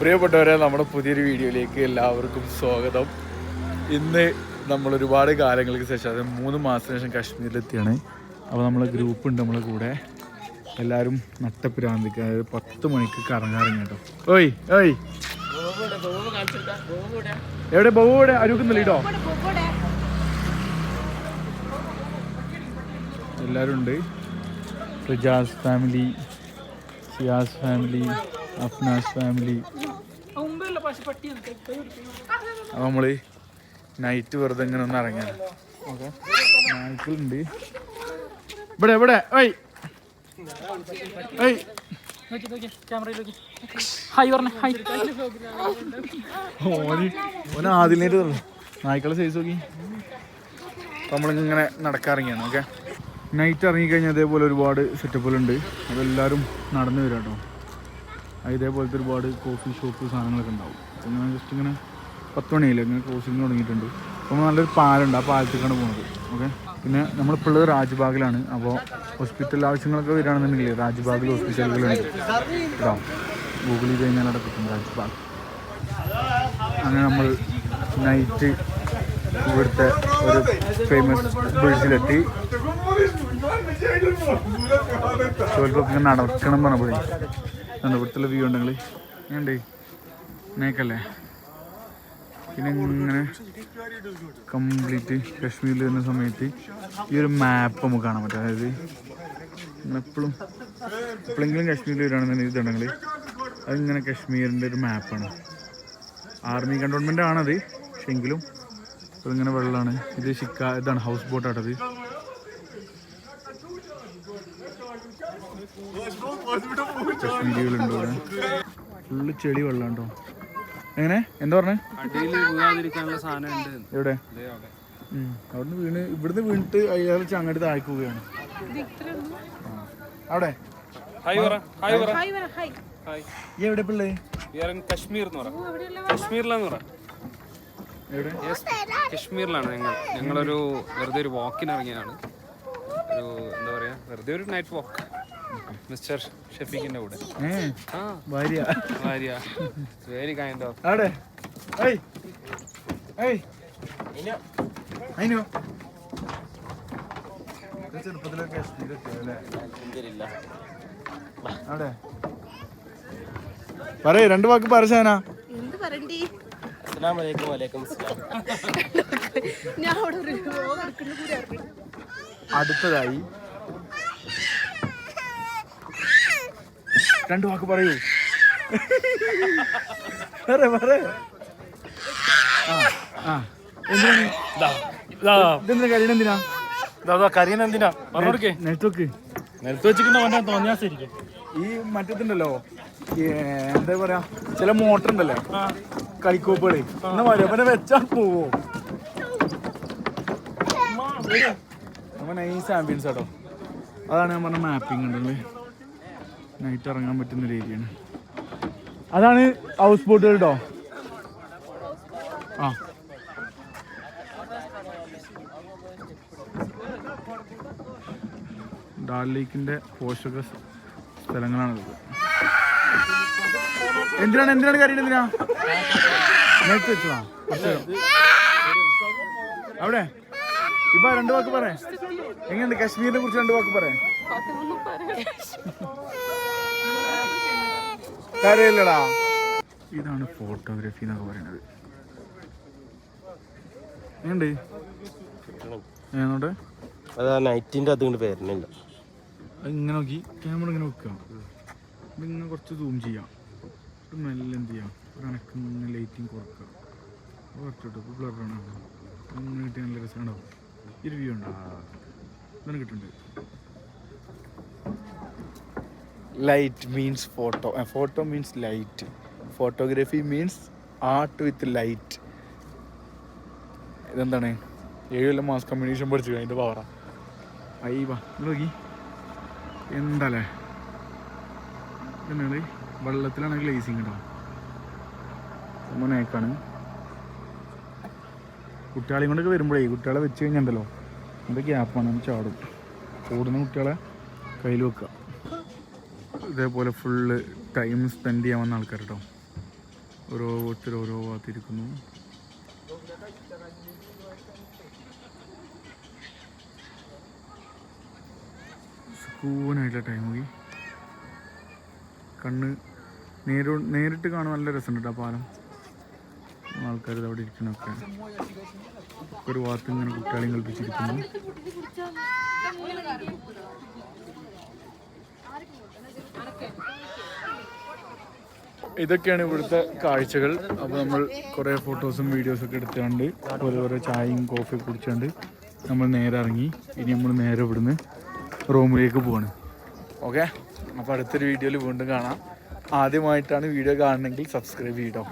പ്രിയപ്പെട്ടവരെ, നമ്മുടെ പുതിയൊരു വീഡിയോയിലേക്ക് എല്ലാവർക്കും സ്വാഗതം. ഇന്ന് നമ്മൾ ഒരുപാട് കാലങ്ങൾക്ക് ശേഷം, അതായത് 3 മാസത്തിന് ശേഷം കാശ്മീരിലെത്തിയാണ്. അപ്പോൾ നമ്മളെ ഗ്രൂപ്പ് ഉണ്ട് നമ്മളെ കൂടെ. എല്ലാവരും നട്ടപ്പിരാന്തിക്ക്, അതായത് 10 മണിക്ക് കറങ്ങാറിങ്ങ കേട്ടോ. ഓയ് ഓയ് എവിടെ ബോവിടെ അരുക്കുന്നില്ല കേട്ടോ. എല്ലാവരും ഉണ്ട്. Rijas family, Shiyas family, Afnas family. അപ്പോൾ നമ്മൾ നൈറ്റ് വെറുതെ ഇങ്ങനെ ഒന്ന് ഇറങ്ങിയാണ്. ഓക്കെ, നായ്ക്കളുണ്ട് ഇവിടെ. ഇവിടെ ഓയ് ഓയ് ഓന് ആദ്യമായിട്ട് നായ്ക്കളെ സൈസ് നോക്കി. അപ്പോൾ നമ്മളിങ്ങനെ നടക്കാറിങ്ങിയാണ്. ഓക്കെ, നൈറ്റ് ഇറങ്ങിക്കഴിഞ്ഞാൽ അതേപോലെ ഒരുപാട് സെറ്റപ്പുകളുണ്ട്. അതെല്ലാവരും നടന്നു വരാം കേട്ടോ. ഇതേപോലത്തെ ഒരുപാട് കോഫി ഷോപ്പ് സാധനങ്ങളൊക്കെ ഉണ്ടാവും. അപ്പോൾ ഞാൻ ജസ്റ്റ് ഇങ്ങനെ 10 മണിയില്ല ഇങ്ങനെ ക്രോസിങ് തുടങ്ങിയിട്ടുണ്ട്. അപ്പോൾ നല്ലൊരു പാലുണ്ട്, ആ പാലത്തേക്കാണ് പോകുന്നത്. ഓക്കെ, പിന്നെ നമ്മളിപ്പോൾ ഉള്ളത് രാജ്ബാഗിലാണ്. അപ്പോൾ ഹോസ്പിറ്റൽ ആവശ്യങ്ങളൊക്കെ വരികയാണെന്നുണ്ടെങ്കിൽ രാജ്ബാഗിൽ ഹോസ്പിറ്റലുകളുണ്ട് കേട്ടോ. ഗൂഗിൾ ചെയ്ത് കഴിഞ്ഞാൽ അവിടെ കിട്ടും രാജ്ബാഗ്. അങ്ങനെ നമ്മൾ നൈറ്റ് ഇവിടുത്തെ ഒരു ഫേമസ് ബ്രിഡ്ജിലെത്തി. ചോൽക്കൊക്കെ ഇങ്ങനെ നടക്കണം പറഞ്ഞപ്പോഴേ ഇവിടുത്തെ വ്യൂ ഉണ്ടെങ്കിൽ ഉണ്ട് നേക്കല്ലേ. പിന്നെ ഇങ്ങനെ കംപ്ലീറ്റ് കാശ്മീരിൽ വരുന്ന സമയത്ത് ഈ ഒരു മാപ്പ് നമുക്ക് കാണാൻ പറ്റും. അതായത് എപ്പോഴെങ്കിലും കാശ്മീരിൽ വരികയാണെന്നുണ്ടെങ്കിൽ ഇതുണ്ടെങ്കിൽ അതിങ്ങനെ കാശ്മീരിൻ്റെ ഒരു മാപ്പാണ്. ആർമി കണ്ടോൺമെൻ്റ് ആണത്, പക്ഷെ എങ്കിലും ഇങ്ങനെ വെള്ളമാണ്. ഇത് ഇതാണ് ഹൗസ് ബോട്ടാട്ടത്. കാശ്മീരികളുണ്ടോ ഫുള്ള് ചെളി വെള്ളം ഉണ്ടോ? എങ്ങനെ എന്താ പറഞ്ഞേ? എവിടെ? അവിടുന്ന് വീണ് ഇവിടുന്ന് വീണിട്ട് അയാൾ അങ്ങോട്ട് താഴേക്ക് പോവുകയാണ്. അവിടെ എവിടെ പിള്ളേ? കശ്മീരിലാണ് ഞങ്ങളൊരു വെറുതെ ഒരു വാക്കിന് ഇറങ്ങിയാണ്. ഒരു എന്താ പറയാ, വെറുതെ ഒരു നൈറ്റ് വാക്ക് മിസ്റ്റർ ഷെഫീഖിന്റെ കൂടെ. ഭാര്യ വെരി കൈൻഡ് ഓഫ്. അവിടെ ചെറുപ്പത്തിലൊക്കെ അവിടെ പറയേ, 2 വാക്ക് പറശാനാ. അടുത്തതായി 2 വാക്ക് പറയൂ. എന്തിനാ കരിയണെന്തിനാ? കരിയനെന്തിനാ നിലത്ത് വെച്ചിട്ടുണ്ടോ തോന്നിയാസിരിക്കും. ഈ മറ്റത്തുണ്ടല്ലോ, എന്താ പറയാ, ചില മോട്ടർ ഉണ്ടല്ലോ കളിക്കോപ്പുകള്, പിന്നെ വെച്ചാൽ പോവോ. അപ്പൊ നൈസ് ആംബിയൻസ് കേട്ടോ. അതാണ് ഞാൻ പറഞ്ഞ മാപ്പിംഗ് ഉണ്ടല്ലേ. നൈറ്റ് ഇറങ്ങാൻ പറ്റുന്നൊരു ഏരിയയാണ്. അതാണ് ഹൗസ് ബോട്ടുകൾ കേട്ടോ. ഡാൽ ലേക്കിന്റെ പോഷക സ്ഥലങ്ങളാണിത്. എന്തിനാണ് കാര്യം? എന്തിനാ നേരത്തെ വെച്ചതാ അവിടെ? ഇപ്പൊ 2 വാക്ക് പറയാം. എങ്ങനെയുണ്ട് കാശ്മീരിനെ കുറിച്ച്? 2 വാക്ക് പറയാം. കാര്യമില്ലടാ. ഇതാണ് ഫോട്ടോഗ്രാഫി എന്നൊക്കെ പറയുന്നത്. എങ്ങനെയുണ്ട്? ഏന്നോട്ടെ അതാ നൈറ്റിന്റെ അതുകൊണ്ട് പേരുന്നില്ല. ഇങ്ങനെ നോക്കി ക്യാമറ ഇങ്ങനെ വെക്കാം. ഇങ്ങനെ കുറച്ച് സൂം ചെയ്യാം. മെല്ലെ എന്ത് ചെയ്യാം, ഒരു കണക്ക് ലൈറ്റിങ് കുറക്കുക. കുറച്ചിട്ട് ഇപ്പോൾ ബ്ലറാണ്. ഇങ്ങനെ കിട്ടിയ നല്ല രസമുണ്ടാവും. ഈ വ്യൂ ഉണ്ടോ? ഇങ്ങനെ കിട്ടുന്നുണ്ട്. Light means photo, photo means light, photography means art with light. ഇതെന്താണ്? 7 കൊല്ലം മാസ് കമ്മ്യൂണിക്കേഷൻ പഠിച്ചു. അതിൻ്റെ പവറാ. അയ്യവാ നോക്കി എന്താല്ലേ. ഇതന്നെയാണ് വെള്ളത്തിലാണ് ഗ്ലേസിങ് കേട്ടോ. നേക്കാണ്. കുട്ടികളെയും കൊണ്ടൊക്കെ വരുമ്പോഴേ, കുട്ടികളെ വെച്ച് കഴിഞ്ഞിട്ടുണ്ടല്ലോ അത് ഗ്യാപ്പാണ്, ചാടും. കൂടുന്ന കുട്ടികളെ കയ്യിൽ വെക്കുക. ഇതേപോലെ ഫുള്ള് ടൈം സ്പെൻഡ് ചെയ്യാൻ വന്ന ആൾക്കാർ കേട്ടോ. ഓരോരുത്തർ ഓരോ ഭാഗത്തിരിക്കുന്നു. സുഖൂനായിട്ടുള്ള ടൈം നോക്കി. കണ്ണ് നേരിട്ട് കാണാൻ നല്ല രസമുണ്ട് കേട്ടോ പാലം. ആൾക്കാർ അവിടെ ഇരിക്കണൊക്കെ ഒരു ഭാഗത്ത് ഇങ്ങനെ കുട്ടികളെയും കളിപ്പിച്ചിരിക്കുന്നു. ഇതൊക്കെയാണ് ഇവിടുത്തെ കാഴ്ചകൾ. അപ്പോൾ നമ്മൾ കുറേ ഫോട്ടോസും വീഡിയോസൊക്കെ എടുത്തുകൊണ്ട് ഓരോ ചായയും കോഫിയൊക്കെ കുടിച്ചുകൊണ്ട് നമ്മൾ നേരെ ഇറങ്ങി. ഇനി നമ്മൾ നേരെ ഇവിടുന്ന് റൂമിലേക്ക് പോവാണ്. ഓക്കെ, അപ്പോൾ അടുത്തൊരു വീഡിയോയിൽ വീണ്ടും കാണാം. ആദ്യമായിട്ടാണ് വീഡിയോ കാണണമെങ്കിൽ സബ്സ്ക്രൈബ് ചെയ്യട്ടോ.